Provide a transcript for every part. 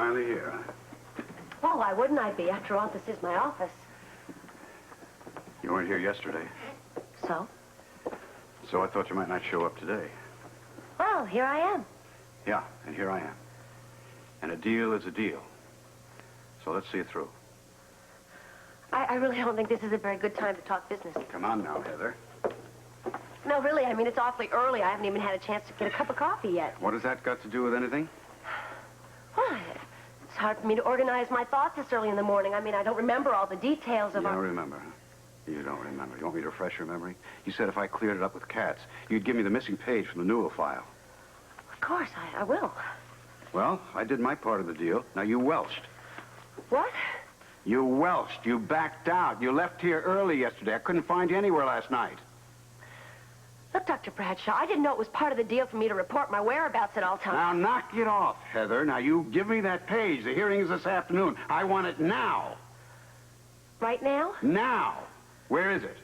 finally here, huh? Well, why wouldn't I be? After all, this is my office. You weren't here yesterday. So? So I thought you might not show up today. Well, here I am. Yeah, and here I am. And a deal is a deal. So let's see it through. I really don't think this is a very good time to talk business. Come on now, Heather. No, really, I mean, it's awfully early. I haven't even had a chance to get a cup of coffee yet. What has that got to do with anything? Well, it's hard for me to organize my thoughts this early in the morning. I mean, I don't remember all the details of You don't remember, huh? You don't remember. You want me to refresh your memory? You said if I cleared it up with Katz, you'd give me the missing page from the Newell file. Of course, I will. Well, I did my part of the deal. Now you welched. What? You welched. You backed out. You left here early yesterday. I couldn't find you anywhere last night. Look, Dr. Bradshaw, I didn't know it was part of the deal for me to report my whereabouts at all times. Now, knock it off, Heather. Now, you give me that page. The hearing is this afternoon. I want it now. Right now? Now. Where is it?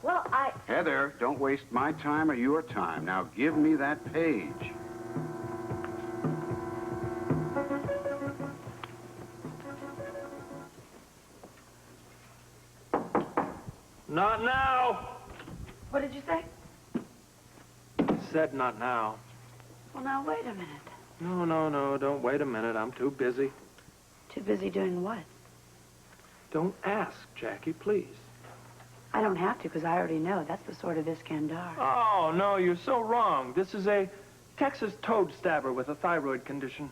Well, Heather, don't waste my time or your time. Now, give me that page. Not now. What did you say? Said not now. Well, now, wait a minute. No, don't wait a minute. I'm too busy. Too busy doing what? Don't ask, Jackie, please. I don't have to, because I already know. That's the Sword of Iskandar. Oh, no, you're so wrong. This is a Texas toad stabber with a thyroid condition.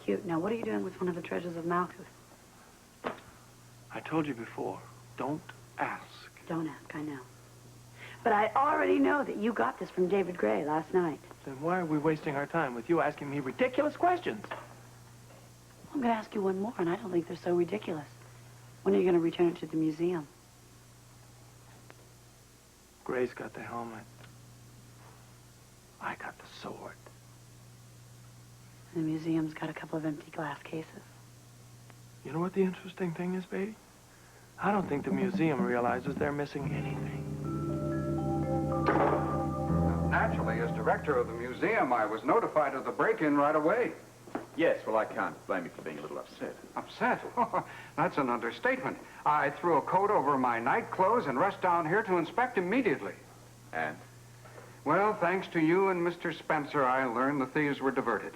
Cute. Now, what are you doing with one of the treasures of Malkuth? I told you before, don't ask. Don't ask, I know. But I already know that you got this from David Gray last night. Then why are we wasting our time with you asking me ridiculous questions? I'm going to ask you one more, and I don't think they're so ridiculous. When are you going to return it to the museum? Gray's got the helmet. I got the sword. And the museum's got a couple of empty glass cases. You know what the interesting thing is, baby? I don't think the museum realizes they're missing anything. Naturally, as director of the museum, I was notified of the break-in right away. Yes, well, I can't blame you for being a little upset. Upset? That's an understatement. I threw a coat over my night clothes and rushed down here to inspect immediately. And? Well, thanks to you and Mr. Spencer, I learned the thieves were diverted.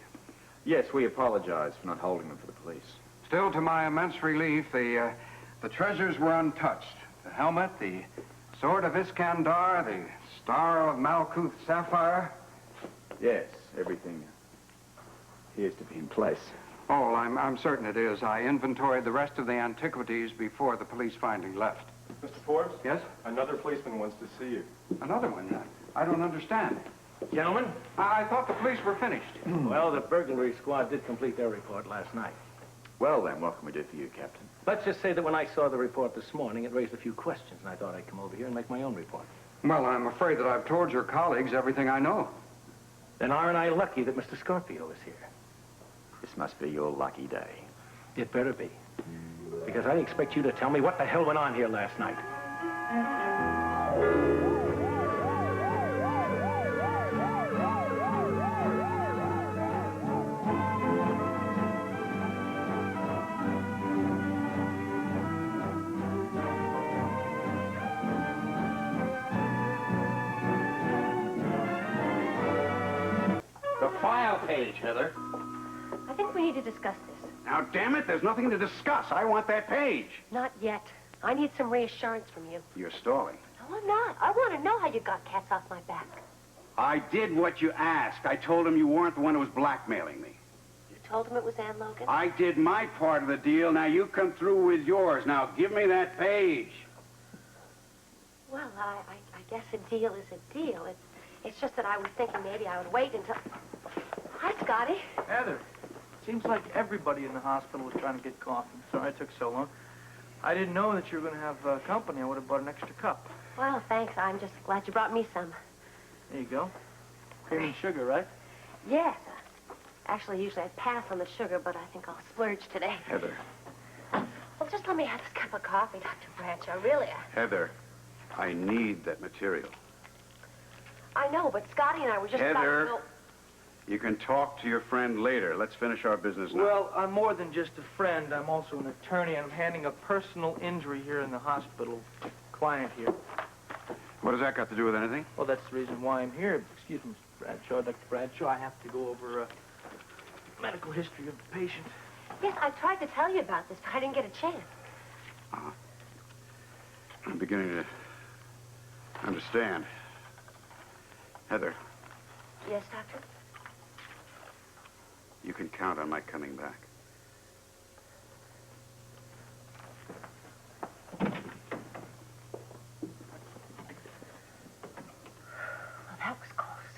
Yes, we apologize for not holding them for the police. Still, to my immense relief, the treasures were untouched. The helmet, the Sword of Iskandar, the Star of Malkuth Sapphire. Yes, everything appears to be in place. Oh, I'm certain it is. I inventoried the rest of the antiquities before the police finally left. Mr. Forbes? Yes? Another policeman wants to see you. Another one? I don't understand. Gentlemen? I thought the police were finished. Well, the burglary squad did complete their report last night. Well, then, what can we do for you, Captain? Let's just say that when I saw the report this morning, it raised a few questions, and I thought I'd come over here and make my own report. Well, I'm afraid that I've told your colleagues everything I know. Then aren't I lucky that Mr. Scorpio is here? This must be your lucky day. It better be. Because I expect you to tell me what the hell went on here last night. The file page, Heather. I think we need to discuss this. Now, damn it, there's nothing to discuss. I want that page. Not yet. I need some reassurance from you. You're stalling. No, I'm not. I want to know how you got Katz off my back. I did what you asked. I told him you weren't the one who was blackmailing me. You told him it was Ann Logan? I did my part of the deal. Now, you come through with yours. Now, give me that page. Well, I guess a deal is a deal. It's just that I was thinking maybe I would wait until... Hi, Scotty. Heather, seems like everybody in the hospital was trying to get coffee. Sorry it took so long. I didn't know that you were going to have company. I would have bought an extra cup. Well, thanks. I'm just glad you brought me some. There you go. Cream and sugar, right? Yes. Actually, usually I pass on the sugar, but I think I'll splurge today. Heather. Well, just let me have this cup of coffee, Dr. Bradshaw. Really. Heather, I need that material. I know, but Scotty and I were just about to Heather, go... You can talk to your friend later. Let's finish our business now. Well, I'm more than just a friend. I'm also an attorney, and I'm handling a personal injury here in the hospital. Client here. What does that got to do with anything? Well, that's the reason why I'm here. Excuse me, Mr. Bradshaw. Dr. Bradshaw, I have to go over medical history of the patient. Yes, I tried to tell you about this, but I didn't get a chance. I'm beginning to understand. Heather, Yes, Doctor? you can count on my coming back. Well, that was close.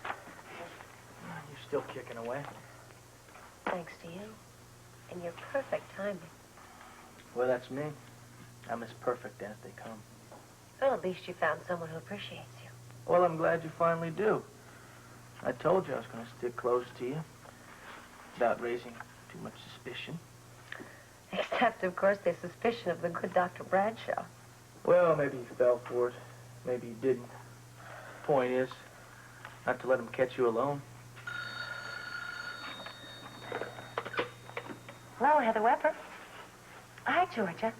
You're still kicking away. Thanks to you. And your perfect timing. Well, that's me. I'm as perfect as they come. Well, at least you found someone who appreciates you. Well, I'm glad you finally do. I told you I was going to stick close to you without raising too much suspicion. Except, of course, there's suspicion of the good Dr. Bradshaw. Well, maybe he fell for it. Maybe he didn't. Point is, not to let him catch you alone. Hello, Heather Weber. Hi, Georgia.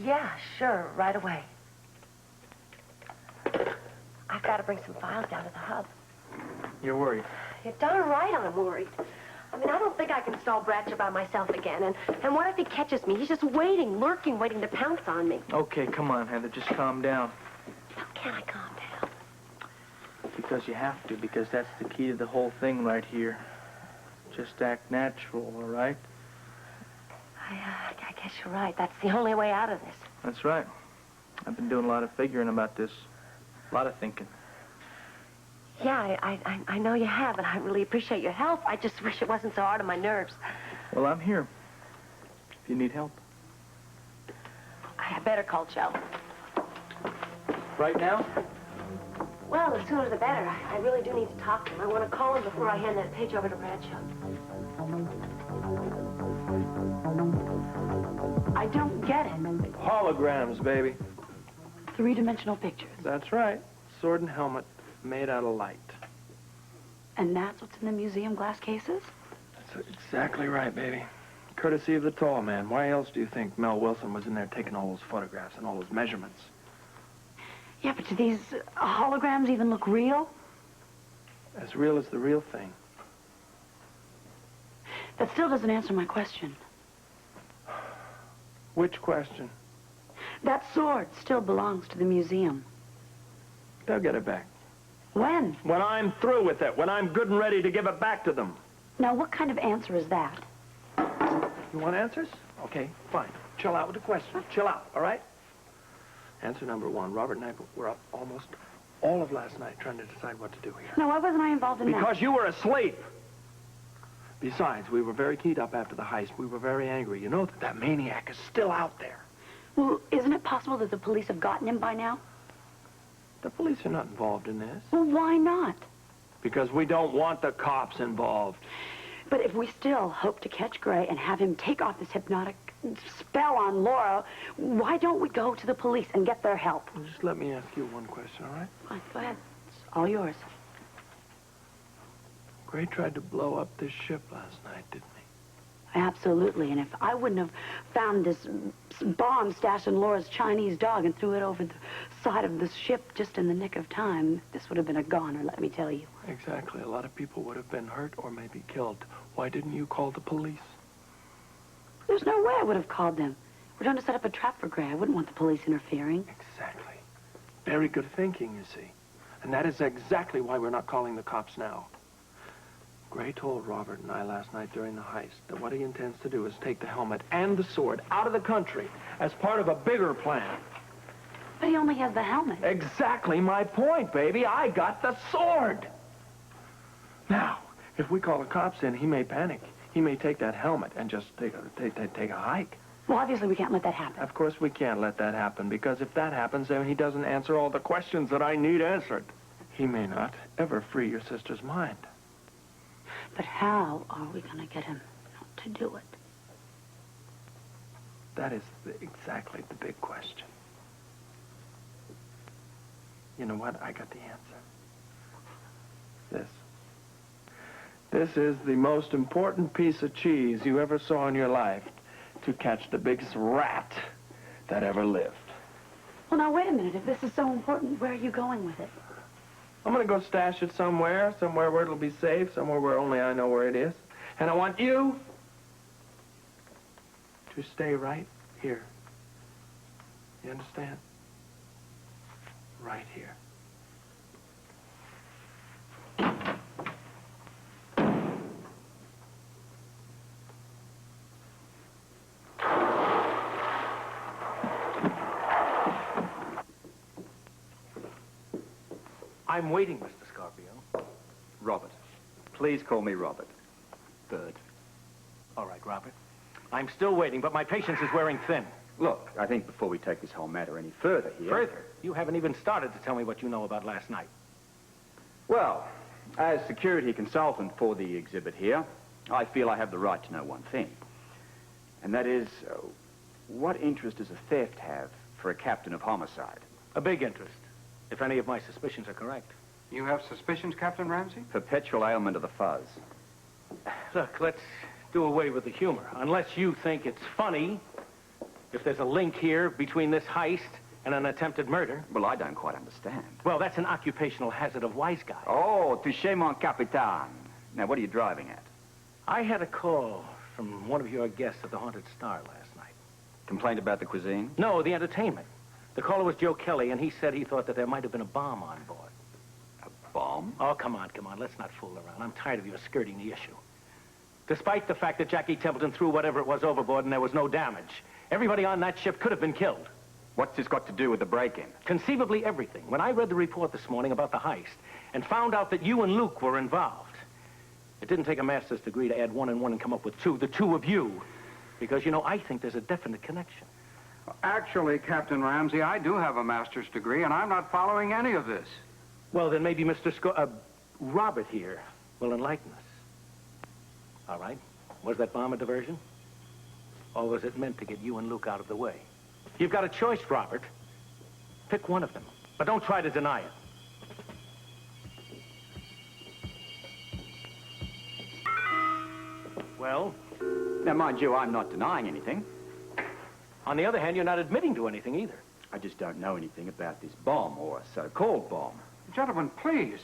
Yeah, sure, right away. I've got to bring some files down to the hub. You're worried. You're darn right I'm worried. I mean, I don't think I can stall Bradshaw by myself again. And what if he catches me? He's just waiting, lurking, waiting to pounce on me. Okay, come on, Heather. Just calm down. How can I calm down? Because you have to, because that's the key to the whole thing right here. Just act natural, all right? I guess you're right. That's the only way out of this. That's right. I've been doing a lot of figuring about this. A lot of thinking. Yeah, I know you have, and I really appreciate your help. I just wish it wasn't so hard on my nerves. Well, I'm here. If you need help. I better call Joe. Right now? Well, the sooner the better. I really do need to talk to him. I want to call him before I hand that page over to Bradshaw. I don't get it. Holograms, baby. Three-dimensional pictures. That's right. Sword and helmet made out of light. And that's what's in the museum glass cases? That's exactly right, baby. Courtesy of the tall man. Why else do you think Mel Wilson was in there taking all those photographs and all those measurements? Yeah, but do these holograms even look real? As real as the real thing. That still doesn't answer my question. Which question? That sword still belongs to the museum. They'll get it back. When? When I'm through with it. When I'm good and ready to give it back to them. Now, what kind of answer is that? You want answers? Okay, fine. Chill out with the question. Chill out, all right? Answer number one. Robert and I were up almost all of last night trying to decide what to do here. Now, why wasn't I involved in that? Because you were asleep. Besides, we were very keyed up after the heist. We were very angry. You know that maniac is still out there. Well, isn't it possible that the police have gotten him by now? The police are not involved in this. Well, why not? Because we don't want the cops involved. But if we still hope to catch Gray and have him take off this hypnotic spell on Laura, why don't we go to the police and get their help? Well, just let me ask you one question, all right? Fine, go ahead. It's all yours. Gray tried to blow up this ship last night, didn't he? Absolutely. And if I wouldn't have found this bomb stashed in Laura's Chinese dog and threw it over the side of the ship just in the nick of time, this would have been a goner, let me tell you. Exactly. A lot of people would have been hurt or maybe killed. Why didn't you call the police? There's no way I would have called them. We're trying to set up a trap for Gray. I wouldn't want the police interfering. Exactly. Very good thinking, you see. And that is exactly why we're not calling the cops now. Gray told Robert and I last night during the heist that what he intends to do is take the helmet and the sword out of the country as part of a bigger plan. But he only has the helmet. Exactly my point, baby. I got the sword. Now, if we call the cops in, he may panic. He may take that helmet and just take a hike. Well, obviously we can't let that happen. Of course we can't let that happen, because if that happens, then he doesn't answer all the questions that I need answered. He may not ever free your sister's mind. But how are we going to get him to do it? That is exactly the big question. You know what? I got the answer. This. This is the most important piece of cheese you ever saw in your life to catch the biggest rat that ever lived. Well, now, wait a minute. If this is so important, where are you going with it? I'm going to go stash it somewhere where it'll be safe, somewhere where only I know where it is. And I want you to stay right here. You understand? Right here. I'm waiting, Mr. Scorpio. Robert. Please call me Robert. Bird. All right, Robert. I'm still waiting, but my patience is wearing thin. Look, I think before we take this whole matter any further here... Further? You haven't even started to tell me what you know about last night. Well, as security consultant for the exhibit here, I feel I have the right to know one thing. And that is, what interest does a theft have for a captain of homicide? A big interest, if any of my suspicions are correct. You have suspicions, Captain Ramsey? Perpetual ailment of the fuzz. Look, let's do away with the humor. Unless you think it's funny, if there's a link here between this heist and an attempted murder. Well, I don't quite understand. Well, that's an occupational hazard of wise guy. Oh, touché, mon capitaine. Now, what are you driving at? I had a call from one of your guests at the Haunted Star last night. Complained about the cuisine? No, the entertainment. The caller was Joe Kelly, and he said he thought that there might have been a bomb on board. A bomb? Oh, come on. Let's not fool around. I'm tired of you skirting the issue. Despite the fact that Jackie Templeton threw whatever it was overboard and there was no damage, everybody on that ship could have been killed. What's this got to do with the break-in? Conceivably everything. When I read the report this morning about the heist and found out that you and Luke were involved, it didn't take a master's degree to add 1 and 1 and come up with 2. The two of you. Because, you know, I think there's a definite connection. Actually, Captain Ramsey, I do have a master's degree, and I'm not following any of this. Well, then maybe Robert here will enlighten us. All right. Was that bomb a diversion? Or was it meant to get you and Luke out of the way? You've got a choice, Robert. Pick one of them. But don't try to deny it. Well? Now, mind you, I'm not denying anything. On the other hand, you're not admitting to anything either. I just don't know anything about this bomb, or so-called bomb. Gentlemen, please.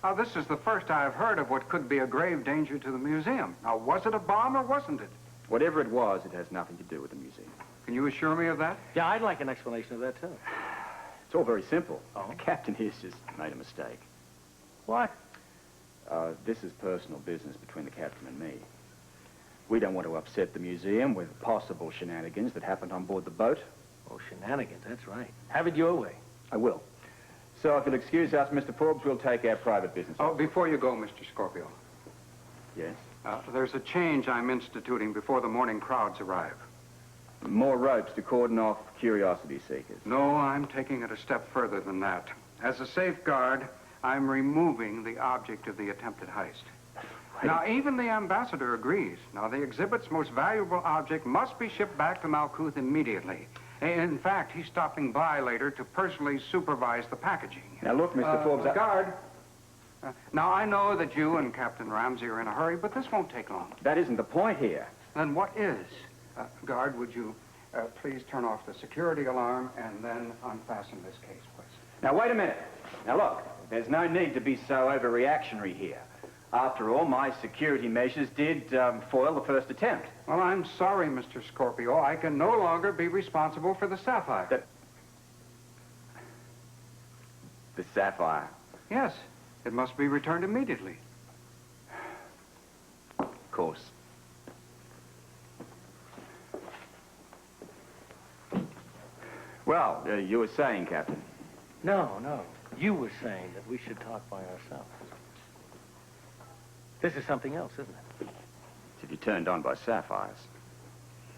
Now, this is the first I've heard of what could be a grave danger to the museum. Now, was it a bomb or wasn't it? Whatever it was, it has nothing to do with the museum. Can you assure me of that? Yeah, I'd like an explanation of that, too. It's all very simple. Oh? The captain here's just made a mistake. What? This is personal business between the captain and me. We don't want to upset the museum with possible shenanigans that happened on board the boat. Oh, shenanigans, that's right. Have it your way. I will. So if you'll excuse us, Mr. Forbes, we'll take our private business. Oh, before you go, Mr. Scorpio. Yes? There's a change I'm instituting before the morning crowds arrive. More ropes to cordon off curiosity seekers. No, I'm taking it a step further than that. As a safeguard, I'm removing the object of the attempted heist. Now, even the ambassador agrees. Now, the exhibit's most valuable object must be shipped back to Malkuth immediately. In fact, he's stopping by later to personally supervise the packaging. Now, look, Mr. Forbes... Guard. Now, I know that you and Captain Ramsey are in a hurry, but this won't take long. That isn't the point here. Then what is? Guard, would you please turn off the security alarm and then unfasten this case, please? Now, wait a minute. Now, look, there's no need to be so overreactionary here. After all, my security measures did foil the first attempt. Well, I'm sorry, Mr. Scorpio. I can no longer be responsible for the sapphire. The sapphire? Yes. It must be returned immediately. Of course. Well, you were saying, Captain. No. You were saying that we should talk by ourselves. This is something else, isn't it? To be turned on by sapphires.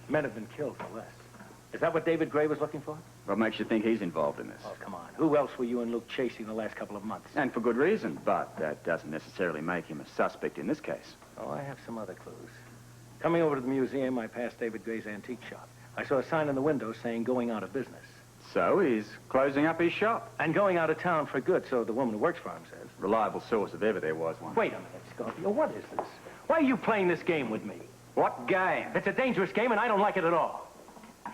Men have been killed for less. Is that what David Gray was looking for? What makes you think he's involved in this? Oh, come on. Who else were you and Luke chasing the last couple of months? And for good reason, but that doesn't necessarily make him a suspect in this case. Oh, I have some other clues. Coming over to the museum, I passed David Gray's antique shop. I saw a sign in the window saying going out of business. So he's closing up his shop. And going out of town for good, so the woman who works for him says. reliable source if ever there was one. Wait a minute, Scotty. What is this? Why are you playing this game with me? What game? It's a dangerous game, and I don't like it at all.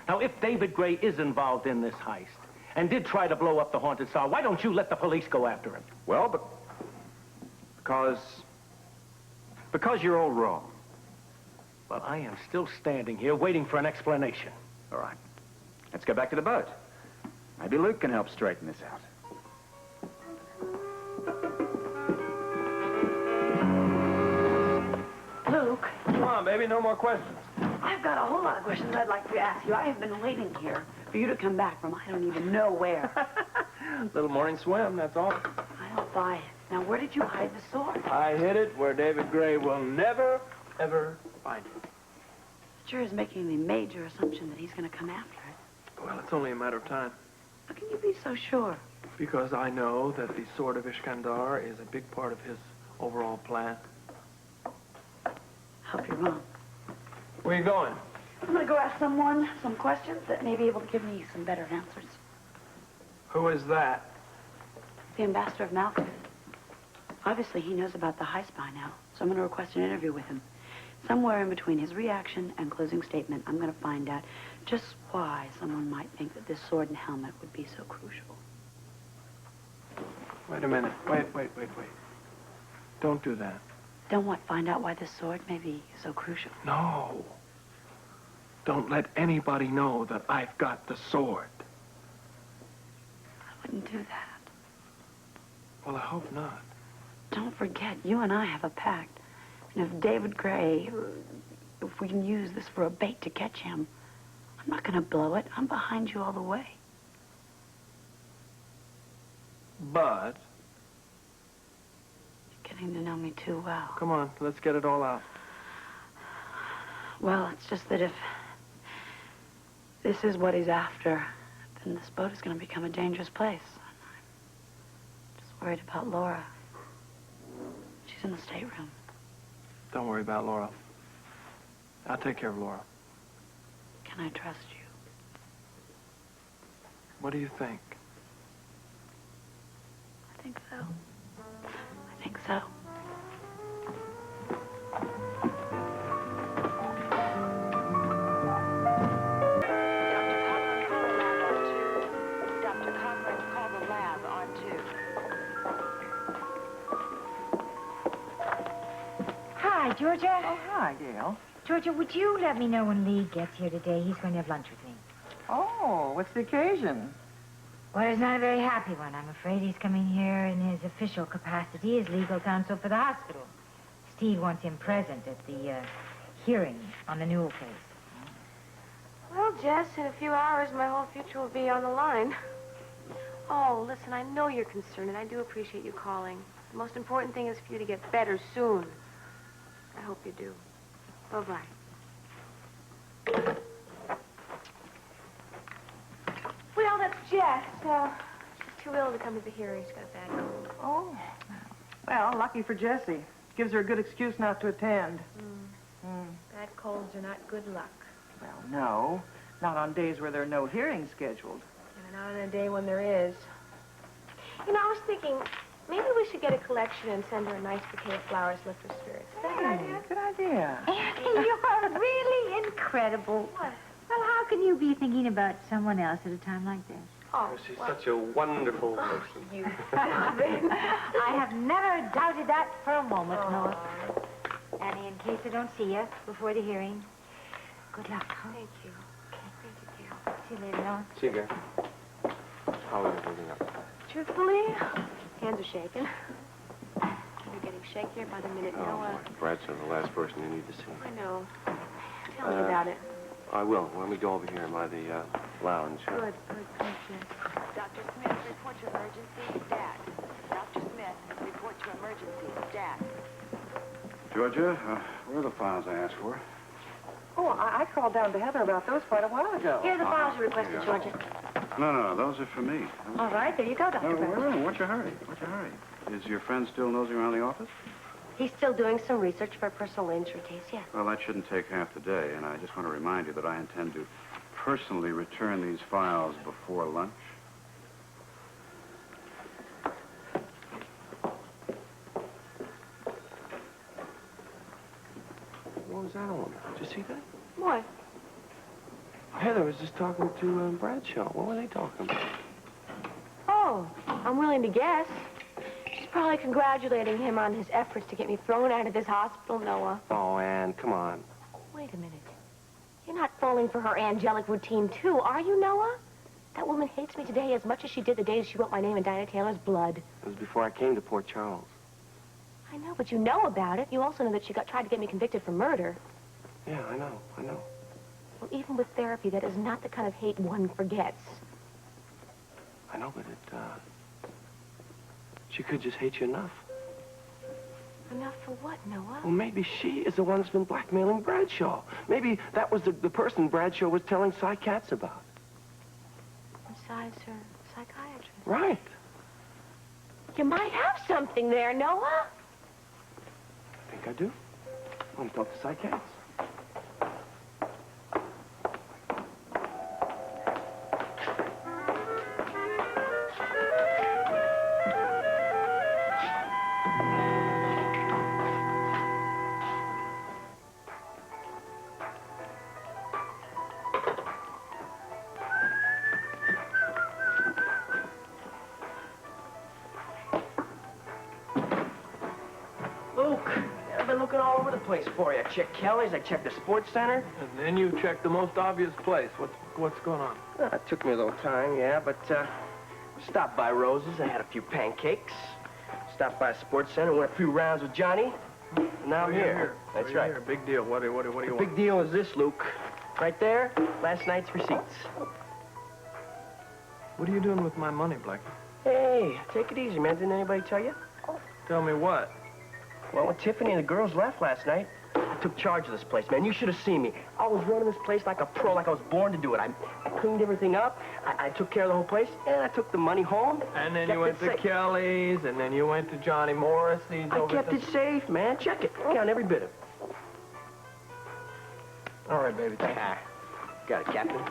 Now, if David Gray is involved in this heist and did try to blow up the Haunted Star, why don't you let the police go after him? Well, because you're all wrong. Well, I am still standing here waiting for an explanation. All right. Let's go back to the boat. Maybe Luke can help straighten this out. Luke, Come on, baby, no more questions. I've got a whole lot of questions I'd like to ask you. I have been waiting here for you to come back from I don't even know where. Little morning swim, that's all. I don't buy it. Now, where did you hide the sword? I hid it where David Gray will never, ever find it. Sure is making the major assumption that he's going to come after it. Well, it's only a matter of time. How can you be so sure? Because I know that the Sword of Iskandar is a big part of his overall plan. Hope you're wrong. Where are you going? I'm going to go ask someone some questions that may be able to give me some better answers. Who is that? The ambassador of Maggas. Obviously, he knows about the heist by now, so I'm going to request an interview with him. Somewhere in between his reaction and closing statement, I'm going to find out just why someone might think that this sword and helmet would be so crucial. Wait a minute. Wait. Don't do that. Don't what? Find out why this sword may be so crucial. No. Don't let anybody know that I've got the sword. I wouldn't do that. Well, I hope not. Don't forget, you and I have a pact. And if David Gray, if we can use this for a bait to catch him, I'm not going to blow it. I'm behind you all the way. But, You're getting to know me too well. come on, let's get it all out. Well, it's just that if this is what he's after, then this boat is going to become a dangerous place. I'm just worried about Laura. She's in the stateroom. Don't worry about Laura. I'll take care of Laura. Can I trust you? What do you think? I think so. I think so. Dr. Cochran, call the lab on 2. Hi, Georgia. Oh, hi, Gail. Georgia, would you let me know when Lee gets here today? He's going to have lunch with me. Oh, what's the occasion? Well, it's not a very happy one. I'm afraid he's coming here in his official capacity as legal counsel for the hospital. Steve wants him present at the hearing on the Newell case. Well, Jess, in a few hours, my whole future will be on the line. Oh, listen, I know you're concerned, and I do appreciate you calling. The most important thing is for you to get better soon. I hope you do. Bye-bye. Well, that's Jess. She's too ill to come to the hearing. She's got a bad cold. Oh, well, lucky for Jessie. Gives her a good excuse not to attend. Bad colds are not good luck. Well, no. Not on days where there are no hearings scheduled. And not on a day when there is. You know, I was thinking, maybe we should get a collection and send her a nice bouquet of flowers to lift her spirits. Is that a good idea? Good idea. Annie, you are really incredible. What? Well, how can you be thinking about someone else at a time like this? Oh, She's such a wonderful person. you. I have never doubted that for a moment, no. Annie, in case I don't see you before the hearing, good luck. Huh? Thank you. Thank you, Gail. See you later on. See you again. How are you holding up? Truthfully, hands are shaking. You're getting shakier by the minute. You know what? Bradshaw, the last person you need to see. I know. Tell me about it. I will. Why don't we go over here by the lounge? Good, Jess. Dr. Smith, report to emergency, stat. Dr. Smith, report to emergency, stat. Georgia, where are the files I asked for? Oh, I called down to Heather about those quite a while ago. Here are the files you requested, Georgia. No, those are for me. All right, there you go, Dr. Wait a Bradshaw. minute. What's your hurry? Is your friend still nosing around the office? He's still doing some research for a personal injury case, yes. Well, that shouldn't take half the day, and I just want to remind you that I intend to personally return these files before lunch. was that all about? Did you see that? What? Heather was just talking to Bradshaw. What were they talking about? Oh, I'm willing to guess. She's probably congratulating him on his efforts to get me thrown out of this hospital, Noah. Oh, Ann, come on. Wait a minute. You're not falling for her angelic routine, too, are you, Noah? That woman hates me today as much as she did the day she wrote my name in Dinah Taylor's blood. It was before I came to Port Charles. I know, but you know about it. You also know that she tried to get me convicted for murder. Yeah, I know. Well, even with therapy, that is not the kind of hate one forgets. I know, but she could just hate you enough. Enough for what, Noah? Well, maybe she is the one that's been blackmailing Bradshaw. Maybe that was the person Bradshaw was telling Psy-Cats about. Besides her psychiatrist. Right. You might have something there, Noah. I think I do. I want to talk to Psy-Cats. Luke, I've been looking all over the place for you. I checked Kelly's, I checked the sports center. And then you checked the most obvious place. What's going on? It took me a little time, yeah, but stopped by Rose's. I had a few pancakes. Stopped by a sports center, went a few rounds with Johnny. And now I'm here. That's right. Here. Big deal. What do you want? Big deal is this, Luke. Right there, last night's receipts. What are you doing with my money, Blackie? Hey, take it easy, man. Didn't anybody tell you? Tell me what? Well, when Tiffany and the girls left last night, I took charge of this place, man. You should have seen me. I was running this place like a pro, like I was born to do it. I cleaned everything up, I took care of the whole place, and I took the money home. And then you went to Kelly's, and then you went to Johnny Morrissey's. I kept it safe, man. Check it. Count every bit of it. All right, baby. Thank you. Got it, Captain.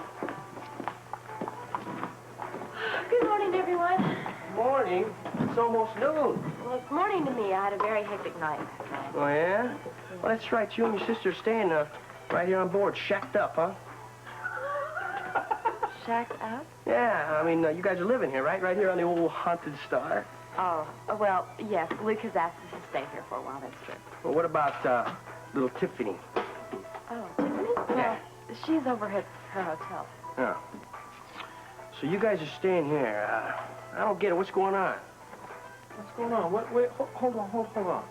Good morning, everyone. Morning. It's almost noon. Well, it's morning to me. I had a very hectic night. Oh, yeah? Well, that's right. You and your sister are staying right here on board, shacked up, huh? Shacked up? Yeah, I mean, you guys are living here, right? Right here on the old Haunted Star. Oh, well, yes. Luke has asked us to stay here for a while. That's true. Well, what about little Tiffany? Oh, Tiffany? Yeah. Well, she's over at her hotel. Yeah. So you guys are staying here. I don't get it. What's going on? What's going on? Wait, hold on.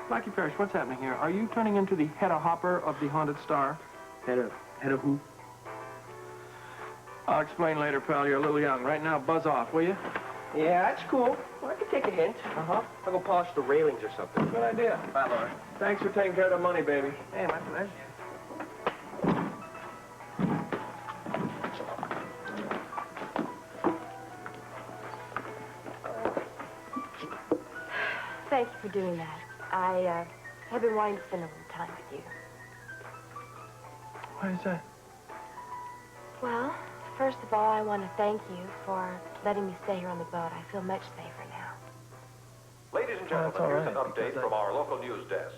Blackie Parrish, what's happening here? Are you turning into the Hedda Hopper of the Haunted Star? Head of who? I'll explain later, pal. You're a little young. Right now, buzz off, will you? Yeah, that's cool. Well, I can take a hint. Uh-huh. I'll go polish the railings or something. Good idea. Bye, Laura. Thanks for taking care of the money, baby. Hey, my pleasure. Thank you for doing that. I have been wanting to spend a little time with you. Why is that? Well, first of all, I want to thank you for letting me stay here on the boat. I feel much safer now. Ladies and gentlemen, here's an update from our local news desk.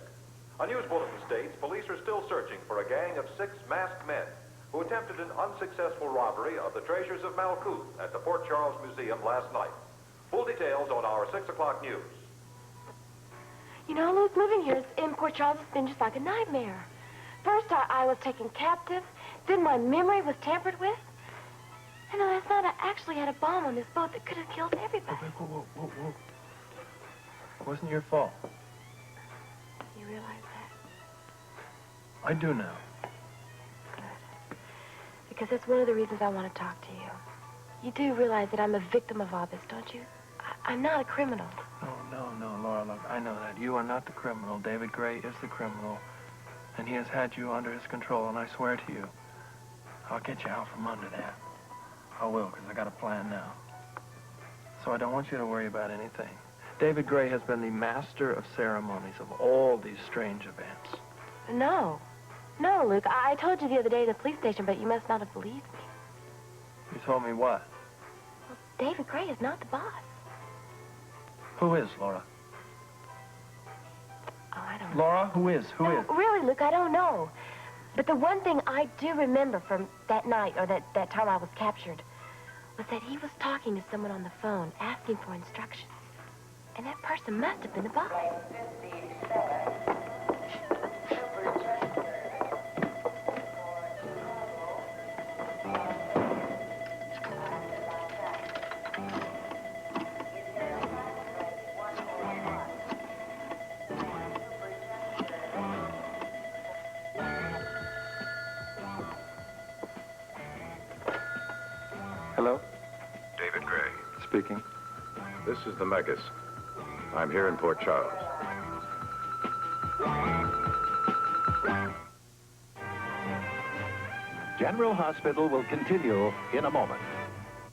A news bulletin states police are still searching for a gang of 6 masked men who attempted an unsuccessful robbery of the treasures of Malkuth at the Port Charles Museum last night. Full details on our 6 o'clock news. You know, Luke, living here in Port Charles has been just like a nightmare. First, I was taken captive. Then my memory was tampered with. And last night, I actually had a bomb on this boat that could have killed everybody. Whoa. It wasn't your fault. You realize that? I do now. Good. Because that's one of the reasons I want to talk to you. You do realize that I'm a victim of all this, don't you? I'm not a criminal. No, Laura, look, I know that. You are not the criminal. David Gray is the criminal. And he has had you under his control, and I swear to you, I'll get you out from under that. I will, because I got a plan now. So I don't want you to worry about anything. David Gray has been the master of ceremonies of all these strange events. No, Luke. I told you the other day at the police station, but you must not have believed me. You told me what? Well, David Gray is not the boss. Who is, Laura? Oh, I don't Laura, who is? Who is? Really, Luke, I don't know. But the one thing I do remember from that night, or that time I was captured, was that he was talking to someone on the phone, asking for instructions. And that person must have been the boss. Hello? David Gray. Speaking. This is the Maggas. I'm here in Port Charles. General Hospital will continue in a moment.